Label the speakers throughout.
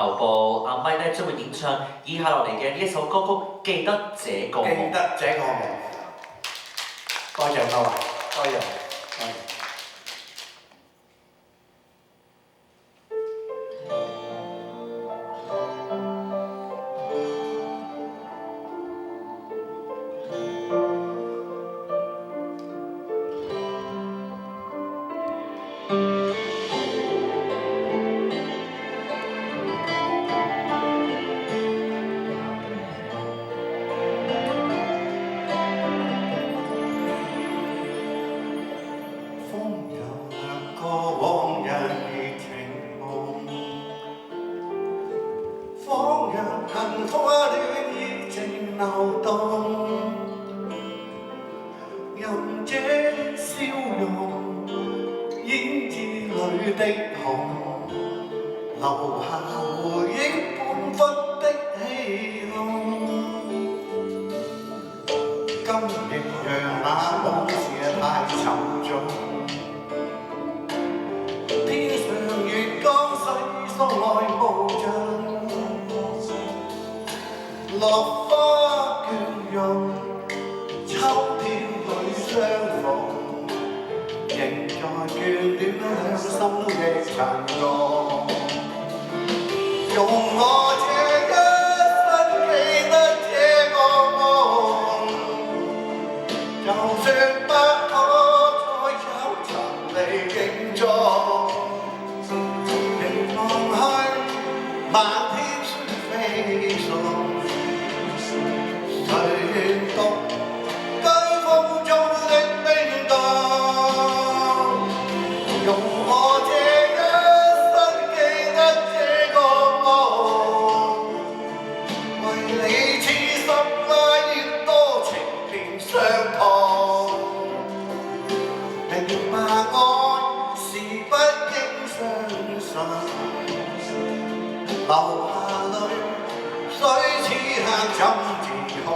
Speaker 1: 頭部阿咪咧將會演唱以下落嚟嘅呢一首歌曲《記得這個夢》。
Speaker 2: 記得這個夢，多謝各位，多謝，多謝。幸福戀意靜流動，任這笑容演至淚的紅，留下回憶半忽的氣空。今夕讓那往事太沉重，天上月光世所愛無盡。落花倦容，秋天裏相逢，仍在眷戀兩心的殘浪。用我這一生記得這個夢，就算不可再找尋你影蹤，凝望去漫天雪飛送。誰願獨居風中的冰凍？用我這一生記得這個夢，為你痴心愛越多情便傷痛。明白愛是不應相信，流下淚水此刻怎自控？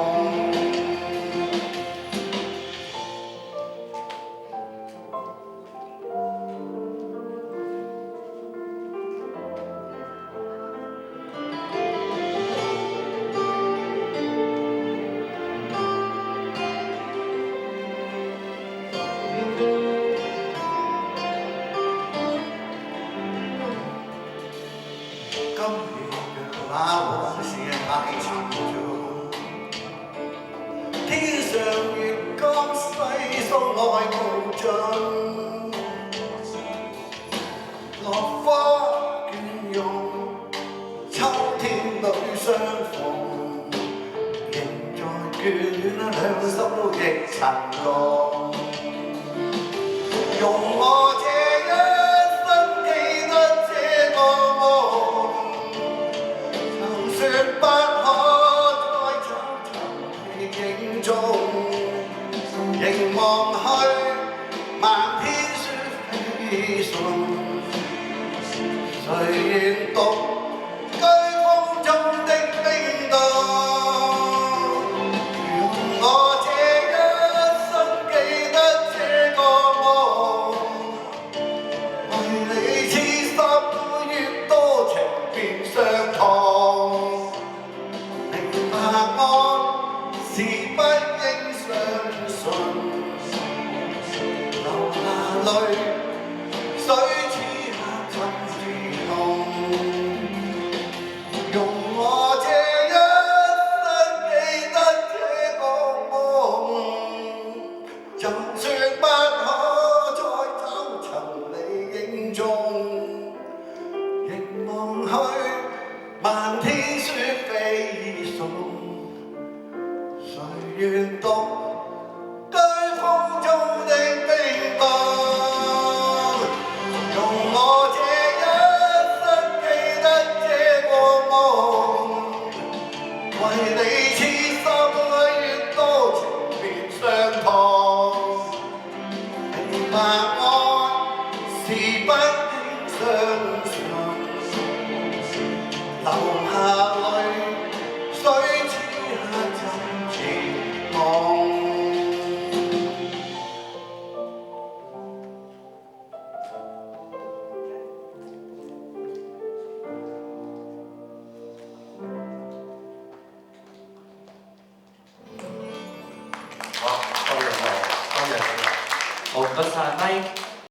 Speaker 2: 今夜若那往事太沉重，天上月光世所愛無盡，落花倦容，秋天裏相逢，仍在眷戀兩心亦殘浪。用我這一生記得這個夢，就算不可再找尋你影蹤，凝望去漫天雪飛送，誰願獨居風中的冰凍？用我這一生記得這個夢，為你痴心越多情便傷痛。明白愛是不應相信，流下淚水此刻怎自控？用我這一生記得這個夢，就算不可再找尋你影蹤，凝望去漫天雪飛送，誰願獨居風中的冰凍？用我這一生記得這個夢，為你痴心越多情便傷痛。明白愛是不應相信，流下淚水此刻怎自控？
Speaker 1: 好，唔該晒，咪。